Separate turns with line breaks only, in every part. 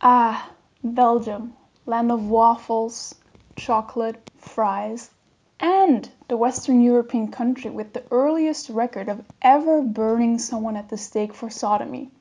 Ah, Belgium, land of waffles, chocolate, fries, and the Western European country with the earliest record of ever burning someone at the stake for sodomy.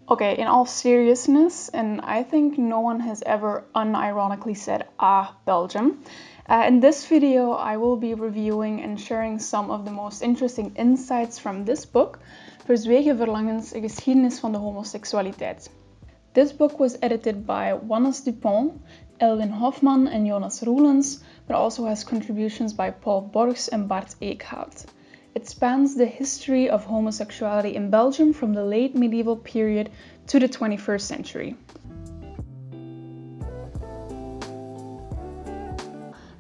Okay, in all seriousness, and I think no one has ever unironically said, ah, Belgium. In this video, I will be reviewing and sharing some of the most interesting insights from this book, Verzwegen, Verlangen, een geschiedenis van de homoseksualiteit. This book was edited by Wannes Dupont, Elwin Hofman, and Jonas Roelens, but also has contributions by Paul Borgs and Bart Eekhout. It spans the history of homosexuality in Belgium from the late medieval period to the 21st century.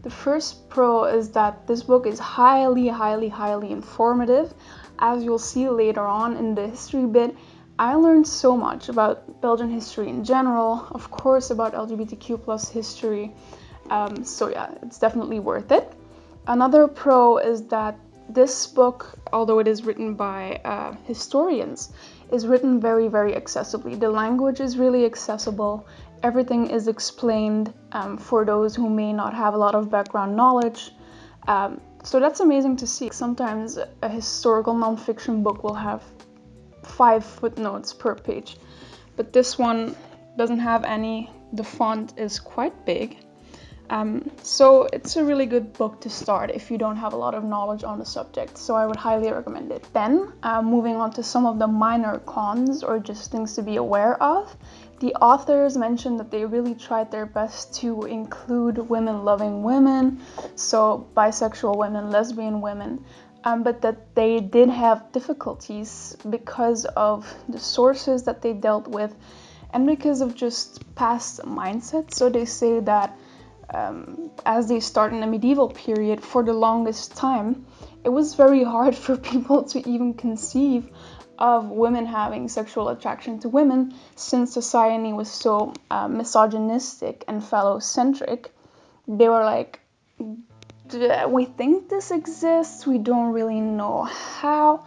The first pro is that this book is highly informative. As you'll see later on in the history bit, I learned so much about Belgian history in general, of course about LGBTQ+ history, so yeah, it's definitely worth it. Another pro is that this book, although it is written by historians, is written very accessibly. The language is really accessible. Everything is explained for those who may not have a lot of background knowledge. So that's amazing to see. Sometimes a historical nonfiction book will have 5 footnotes per page, but this one doesn't have any. The font is quite big. So it's a really good book to start if you don't have a lot of knowledge on the subject, so I would highly recommend it. Then, moving on to some of the minor cons or just things to be aware of, the authors mentioned that they really tried their best to include women loving women, so bisexual women, lesbian women, but that they did have difficulties because of the sources that they dealt with and because of just past mindset. So they say that as they start in the medieval period, for the longest time, it was very hard for people to even conceive of women having sexual attraction to women, since society was so misogynistic and phallocentric. They were like, we think this exists, we don't really know how.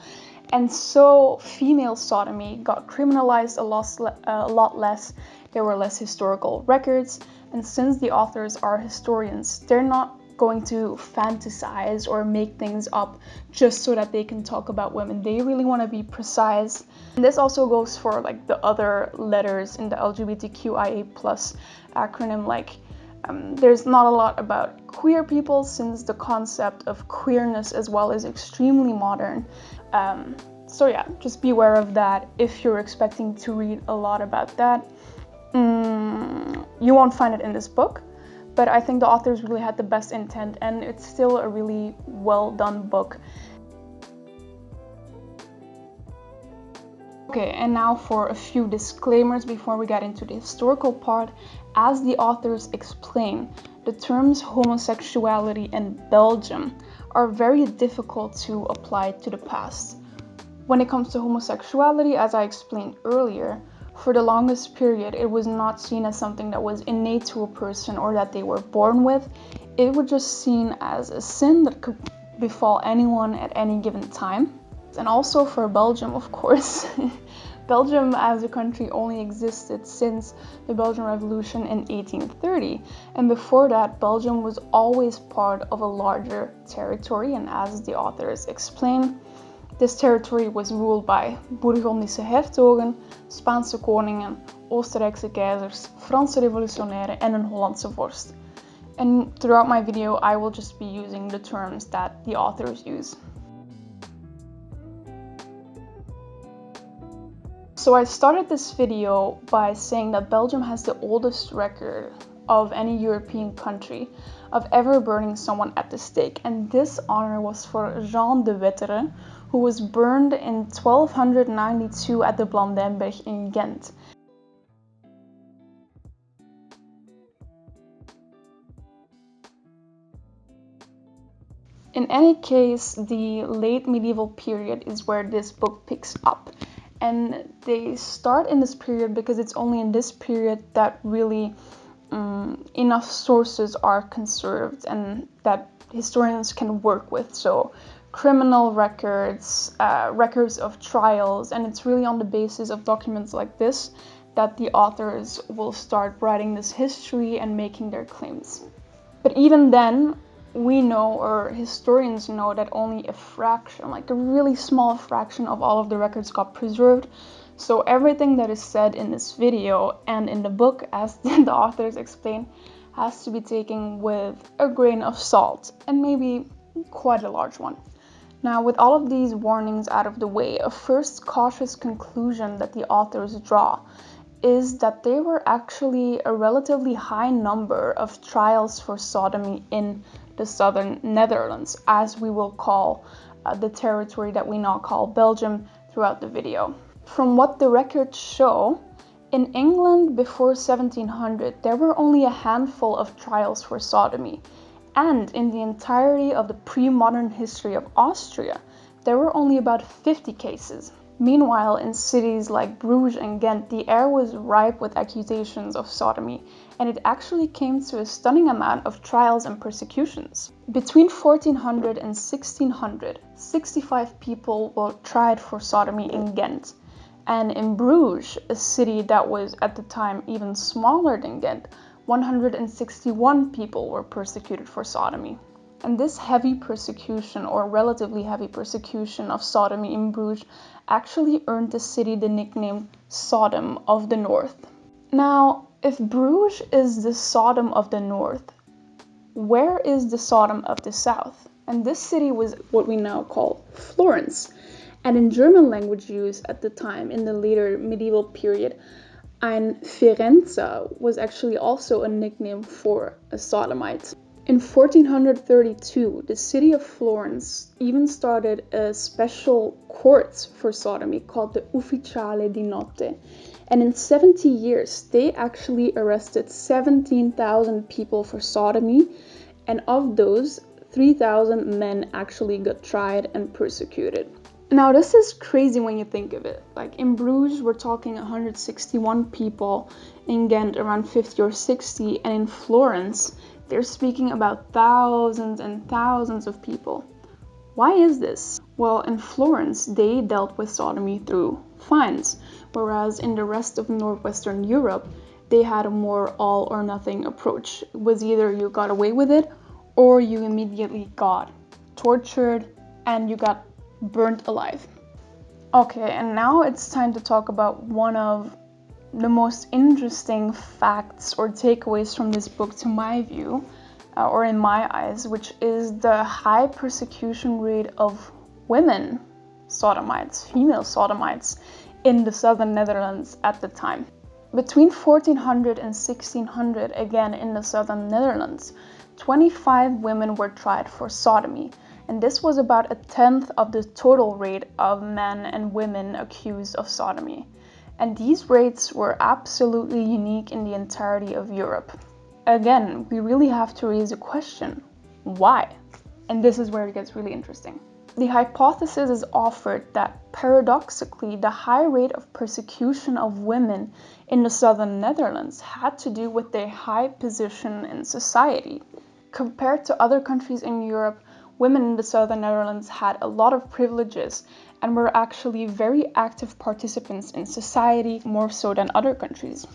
And so female sodomy got criminalized a lot less. There were less historical records. And since the authors are historians, they're not going to fantasize or make things up just so that they can talk about women. They really want to be precise. And this also goes for like the other letters in the LGBTQIA+ acronym. Like there's not a lot about queer people, since the concept of queerness as well is extremely modern. So yeah, just be aware of that if you're expecting to read a lot about that. You won't find it in this book, but I think the authors really had the best intent, and it's still a really well done book. Okay, and now for a few disclaimers before we get into the historical part. As the authors explain, the terms homosexuality and Belgium are very difficult to apply to the past. When it comes to homosexuality, as I explained earlier, for the longest period, it was not seen as something that was innate to a person or that they were born with. It was just seen as a sin that could befall anyone at any given time. And also for Belgium, of course. Belgium as a country only existed since the Belgian Revolution in 1830. And before that, Belgium was always part of a larger territory. And as the authors explain, this territory was ruled by Bourgondische hertogen, Spaanse koningen, Oostenrijkse keizers, Franse revolutionairen, and een Hollandse vorst. And throughout my video, I will just be using the terms that the authors use. So I started this video by saying that Belgium has the oldest record of any European country of ever burning someone at the stake, and this honor was for Jean de Wetteren, who was burned in 1292 at the Blandenberg in Ghent. In any case, the late medieval period is where this book picks up. And they start in this period because it's only in this period that really enough sources are conserved and that historians can work with. So criminal records, records of trials, and it's really on the basis of documents like this that the authors will start writing this history and making their claims. But even then, we know, or historians know, that only a fraction, like a really small fraction of all of the records got preserved. So everything that is said in this video and in the book, as the authors explain, has to be taken with a grain of salt, and maybe quite a large one. Now, with all of these warnings out of the way, a first cautious conclusion that the authors draw is that there were actually a relatively high number of trials for sodomy in the southern Netherlands, as we will call the territory that we now call Belgium throughout the video. From what the records show, in England before 1700, there were only a handful of trials for sodomy, and in the entirety of the pre-modern history of Austria, there were only about 50 cases. Meanwhile, in cities like Bruges and Ghent, the air was ripe with accusations of sodomy, and it actually came to a stunning amount of trials and persecutions. Between 1400 and 1600, 65 people were tried for sodomy in Ghent. And in Bruges, a city that was at the time even smaller than Ghent, 161 people were persecuted for sodomy. And this heavy persecution, or relatively heavy persecution of sodomy in Bruges, actually earned the city the nickname Sodom of the North. Now, if Bruges is the Sodom of the North, where is the Sodom of the South? And this city was what we now call Florence. And in German language use at the time, in the later medieval period, ein Firenze was actually also a nickname for a sodomite. In 1432, the city of Florence even started a special court for sodomy called the Ufficiale di Notte. And in 70 years, they actually arrested 17,000 people for sodomy. And of those, 3,000 men actually got tried and persecuted. Now, this is crazy when you think of it. Like in Bruges, we're talking 161 people, in Ghent around 50 or 60, and in Florence, they're speaking about thousands and thousands of people. Why is this? Well, in Florence, they dealt with sodomy through fines, whereas in the rest of Northwestern Europe, they had a more all or nothing approach. It was either you got away with it, or you immediately got tortured and you got burnt alive. Okay, and now it's time to talk about one of the most interesting facts or takeaways from this book, to my view, or in my eyes, which is the high persecution rate of women sodomites, female sodomites, in the southern Netherlands at the time. Between 1400 and 1600, again in the southern Netherlands, 25 women were tried for sodomy, and this was about a tenth of the total rate of men and women accused of sodomy. And these rates were absolutely unique in the entirety of Europe. Again, we really have to raise a question: why? And this is where it gets really interesting. The hypothesis is offered that paradoxically, the high rate of persecution of women in the southern Netherlands had to do with their high position in society. Compared to other countries in Europe, women in the southern Netherlands had a lot of privileges and were actually very active participants in society, more so than other countries.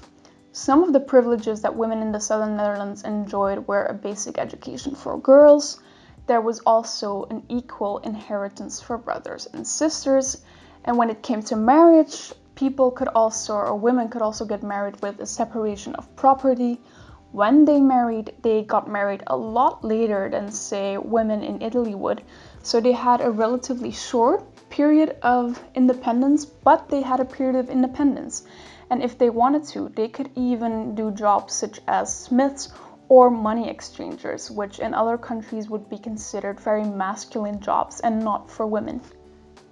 Some of the privileges that women in the southern Netherlands enjoyed were a basic education for girls. There was also an equal inheritance for brothers and sisters. And when it came to marriage, women could also get married with a separation of property. When they married, they got married a lot later than, say, women in Italy would. So they had a relatively short period of independence, but they had a period of independence. And if they wanted to, they could even do jobs such as smiths or money exchangers, which in other countries would be considered very masculine jobs and not for women.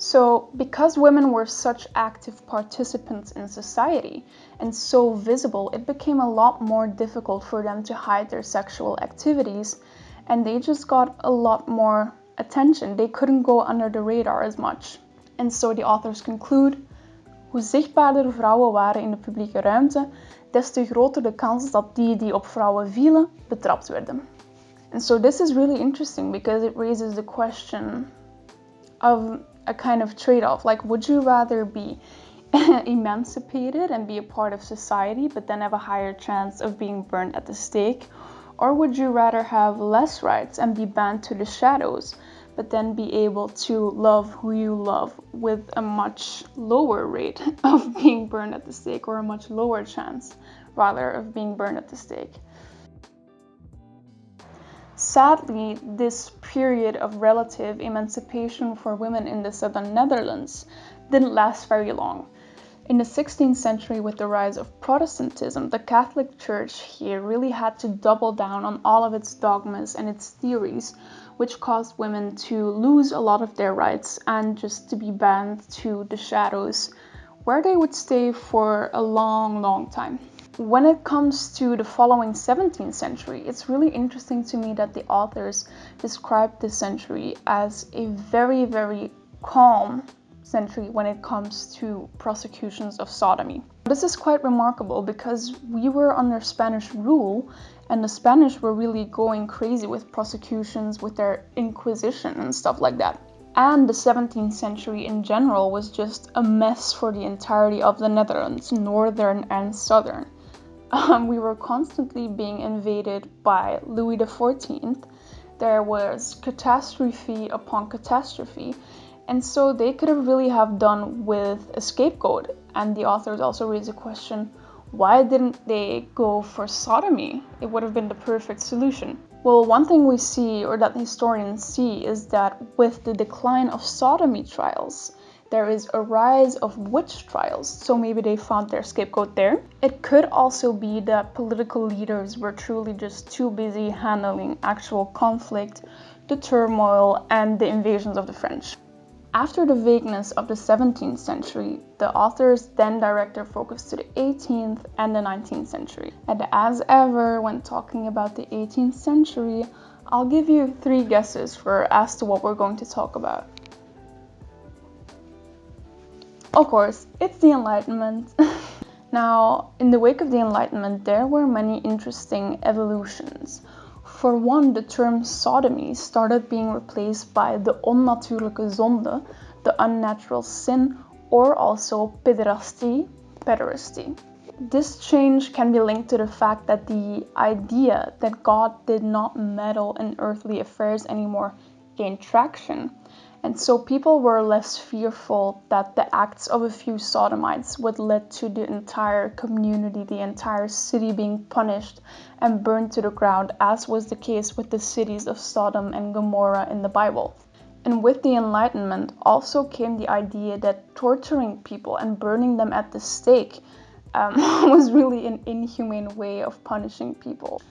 So, because women were such active participants in society and so visible, it became a lot more difficult for them to hide their sexual activities, and they just got a lot more attention. They couldn't go under the radar as much. And so the authors conclude: hoe zichtbaarder vrouwen waren in de publieke ruimte, des te groter de kans dat die op vrouwen vielen, betrapt werden. And so this is really interesting because it raises the question, of a kind of trade-off. Like, would you rather be emancipated and be a part of society, but then have a higher chance of being burned at the stake? Or would you rather have less rights and be banned to the shadows, but then be able to love who you love with a much lower rate of being burned at the stake, or a much lower chance, rather, of being burned at the stake? Sadly, this period of relative emancipation for women in the southern Netherlands didn't last very long. In the 16th century, with the rise of Protestantism, the Catholic Church here really had to double down on all of its dogmas and its theories, which caused women to lose a lot of their rights and just to be banned to the shadows, where they would stay for a long, long time. When it comes to the following 17th century, it's really interesting to me that the authors described this century as a very, very calm century when it comes to prosecutions of sodomy. This is quite remarkable because we were under Spanish rule, and the Spanish were really going crazy with prosecutions, with their Inquisition and stuff like that. And the 17th century in general was just a mess for the entirety of the Netherlands, northern and southern. We were constantly being invaded by Louis XIV. There was catastrophe upon catastrophe. And so they could have really have done with a scapegoat. And the authors also raise a question, why didn't they go for sodomy? It would have been the perfect solution. Well, one thing we see, or that historians see, is that with the decline of sodomy trials, there is a rise of witch trials. So maybe they found their scapegoat there. It could also be that political leaders were truly just too busy handling actual conflict, the turmoil, and the invasions of the French. After the vagueness of the 17th century, the authors then direct their focus to the 18th and the 19th century. And as ever, when talking about the 18th century, I'll give you 3 guesses as to what we're going to talk about. Of course, it's the Enlightenment. Now, in the wake of the Enlightenment, there were many interesting evolutions. For one, the term sodomy started being replaced by de onnatuurlijke zonde, the unnatural sin, or also pederasty. This change can be linked to the fact that the idea that God did not meddle in earthly affairs anymore gained traction. And so people were less fearful that the acts of a few sodomites would lead to the entire community, the entire city being punished and burned to the ground, as was the case with the cities of Sodom and Gomorrah in the Bible. And with the Enlightenment also came the idea that torturing people and burning them at the stake was really an inhumane way of punishing people.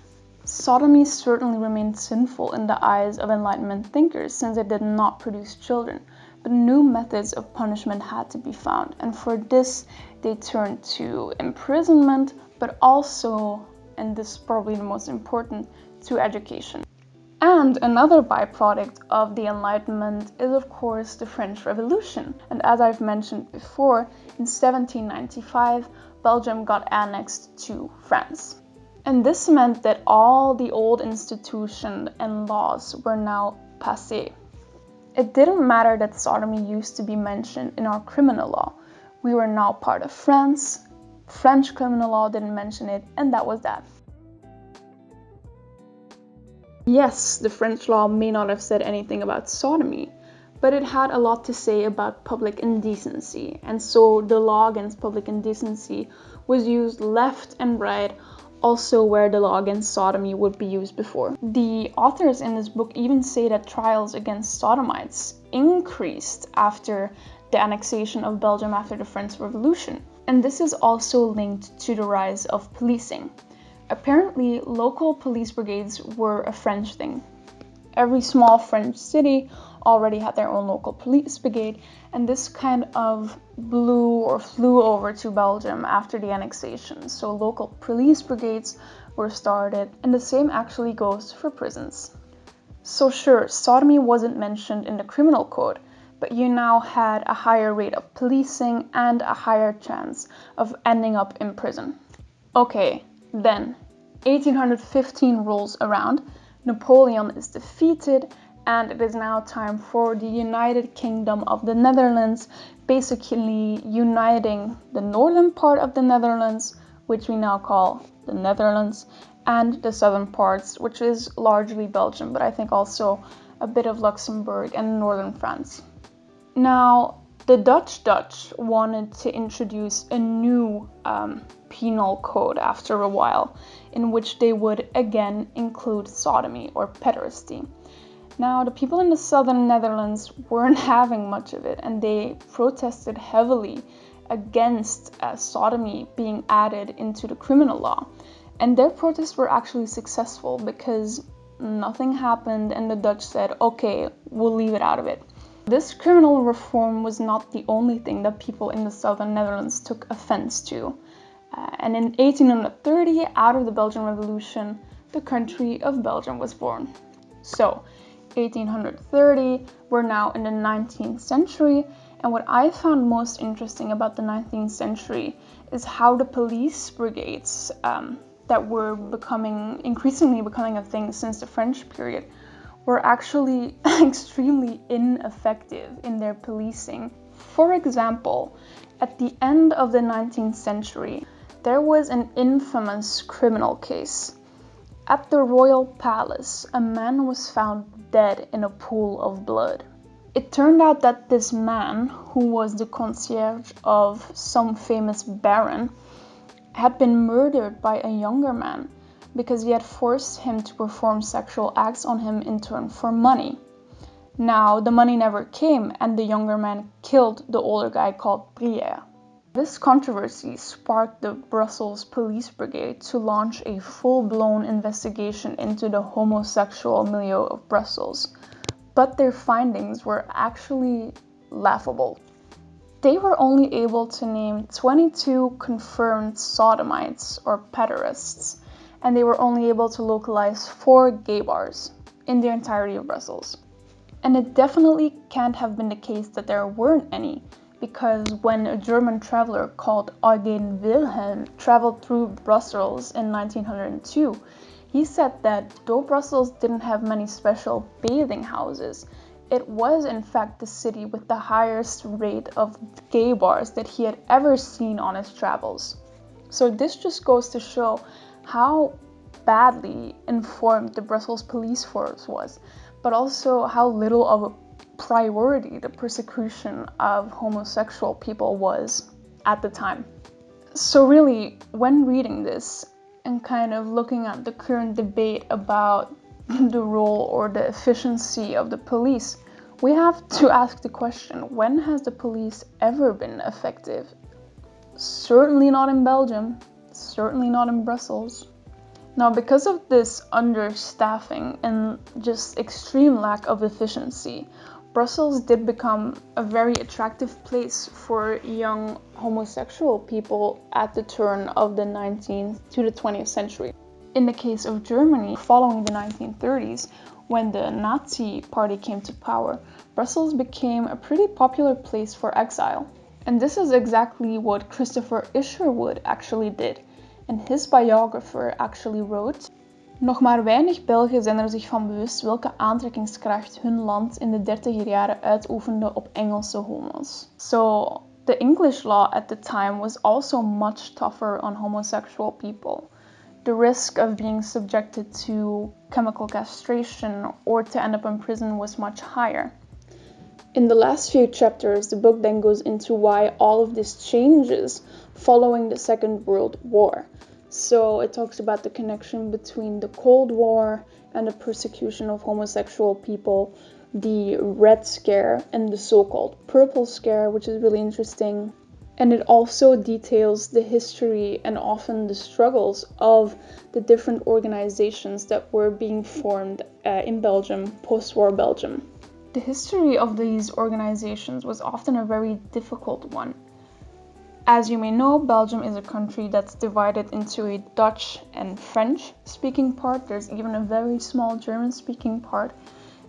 Sodomy certainly remained sinful in the eyes of Enlightenment thinkers, since it did not produce children, but new methods of punishment had to be found, and for this they turned to imprisonment, but also, and this is probably the most important, to education. And another byproduct of the Enlightenment is, of course, the French Revolution. And as I've mentioned before, in 1795, Belgium got annexed to France. And this meant that all the old institutions and laws were now passé. It didn't matter that sodomy used to be mentioned in our criminal law. We were now part of France. French criminal law didn't mention it, and that was that. Yes, the French law may not have said anything about sodomy, but it had a lot to say about public indecency. And so the law against public indecency was used left and right, also where the law against sodomy would be used before. The authors in this book even say that trials against sodomites increased after the annexation of Belgium after the French Revolution. And this is also linked to the rise of policing. Apparently, local police brigades were a French thing. Every small French city already had their own local police brigade, and this kind of flew over to Belgium after the annexation. So local police brigades were started, and the same actually goes for prisons. So sure, sodomy wasn't mentioned in the criminal code, but you now had a higher rate of policing and a higher chance of ending up in prison. Okay, then 1815 rolls around, Napoleon is defeated, and it is now time for the United Kingdom of the Netherlands, basically uniting the northern part of the Netherlands, which we now call the Netherlands, and the southern parts, which is largely Belgium, but I think also a bit of Luxembourg and northern France. Now, the Dutch wanted to introduce a new penal code after a while, in which they would again include sodomy or pederasty. Now, the people in the southern Netherlands weren't having much of it, and they protested heavily against sodomy being added into the criminal law. And their protests were actually successful because nothing happened and the Dutch said, okay, we'll leave it out of it. This criminal reform was not the only thing that people in the southern Netherlands took offense to. And in 1830, out of the Belgian Revolution, the country of Belgium was born. So, 1830, we're now in the 19th century, and what I found most interesting about the 19th century is how the police brigades that were increasingly becoming a thing since the French period were actually extremely ineffective in their policing. For example, at the end of the 19th century, there was an infamous criminal case. At the royal palace, a man was found dead in a pool of blood. It turned out that this man, who was the concierge of some famous baron, had been murdered by a younger man because he had forced him to perform sexual acts on him in turn for money. Now, the money never came, and the younger man killed the older guy called Brière. This controversy sparked the Brussels Police Brigade to launch a full-blown investigation into the homosexual milieu of Brussels. But their findings were actually laughable. They were only able to name 22 confirmed sodomites or pederasts, and they were only able to localize 4 gay bars in the entirety of Brussels. And it definitely can't have been the case that there weren't any, because when a German traveler called Eugen Wilhelm traveled through Brussels in 1902, he said that though Brussels didn't have many special bathing houses, it was in fact the city with the highest rate of gay bars that he had ever seen on his travels. So this just goes to show how badly informed the Brussels police force was, but also how little of a priority the persecution of homosexual people was at the time. So really, when reading this and kind of looking at the current debate about the role or the efficiency of the police, we have to ask the question, when has the police ever been effective? Certainly not in Belgium, certainly not in Brussels. Now, because of this understaffing and just extreme lack of efficiency, Brussels did become a very attractive place for young homosexual people at the turn of the 19th to the 20th century. In the case of Germany, following the 1930s, when the Nazi party came to power, Brussels became a pretty popular place for exile. And this is exactly what Christopher Isherwood actually did. And his biographer actually wrote, nog maar weinig Belgen zijn er zich van bewust welke aantrekkingskracht hun land in de 30er jaren uitoefende op Engelse homo's. So, the English law at the time was also much tougher on homosexual people. The risk of being subjected to chemical castration or to end up in prison was much higher. In the last few chapters, the book then goes into why all of this changes following the Second World War. So it talks about the connection between the Cold War and the persecution of homosexual people, the Red Scare and the so-called Purple Scare, which is really interesting. And it also details the history and often the struggles of the different organizations that were being formed in Belgium, post-war Belgium. The history of these organizations was often a very difficult one. As you may know, Belgium is a country that's divided into a Dutch and French-speaking part. There's even a very small German-speaking part.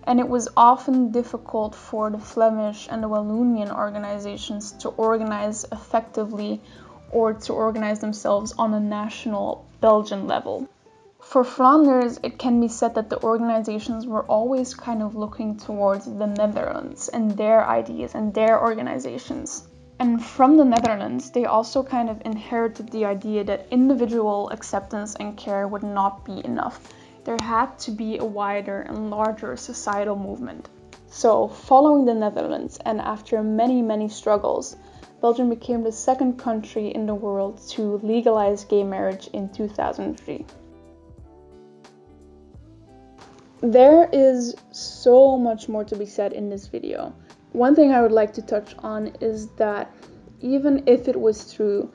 And it was often difficult for the Flemish and the Wallonian organizations to organize effectively or to organize themselves on a national Belgian level. For Flanders, it can be said that the organizations were always kind of looking towards the Netherlands and their ideas and their organizations. And from the Netherlands, they also kind of inherited the idea that individual acceptance and care would not be enough. There had to be a wider and larger societal movement. So, following the Netherlands, and after many, many struggles, Belgium became the second country in the world to legalize gay marriage in 2003. There is so much more to be said in this video. One thing I would like to touch on is that even if it was true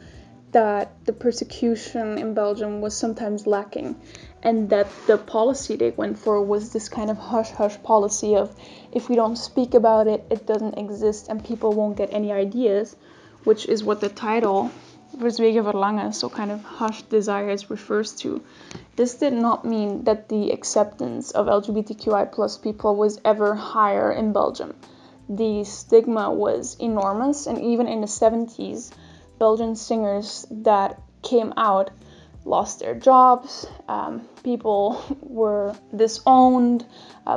that the persecution in Belgium was sometimes lacking, and that the policy they went for was this kind of hush-hush policy of if we don't speak about it, it doesn't exist and people won't get any ideas, which is what the title Verzwegen Verlangen, so kind of hushed desires, refers to. This did not mean that the acceptance of LGBTQI+ people was ever higher in Belgium. The stigma was enormous, and even in the 70s, Belgian singers that came out lost their jobs, people were disowned,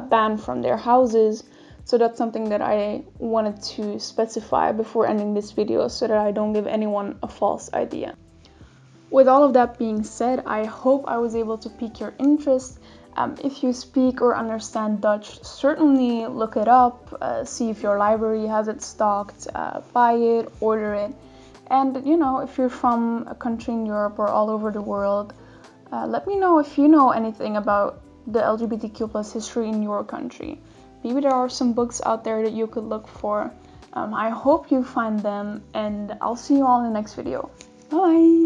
banned from their houses. So that's something that I wanted to specify before ending this video so that I don't give anyone a false idea. With all of that being said, I hope I was able to pique your interest. If you speak or understand Dutch, certainly look it up, see if your library has it stocked, buy it, order it. And if you're from a country in Europe or all over the world, let me know if you know anything about the LGBTQ+ history in your country. Maybe there are some books out there that you could look for. I hope you find them, and I'll see you all in the next video. Bye!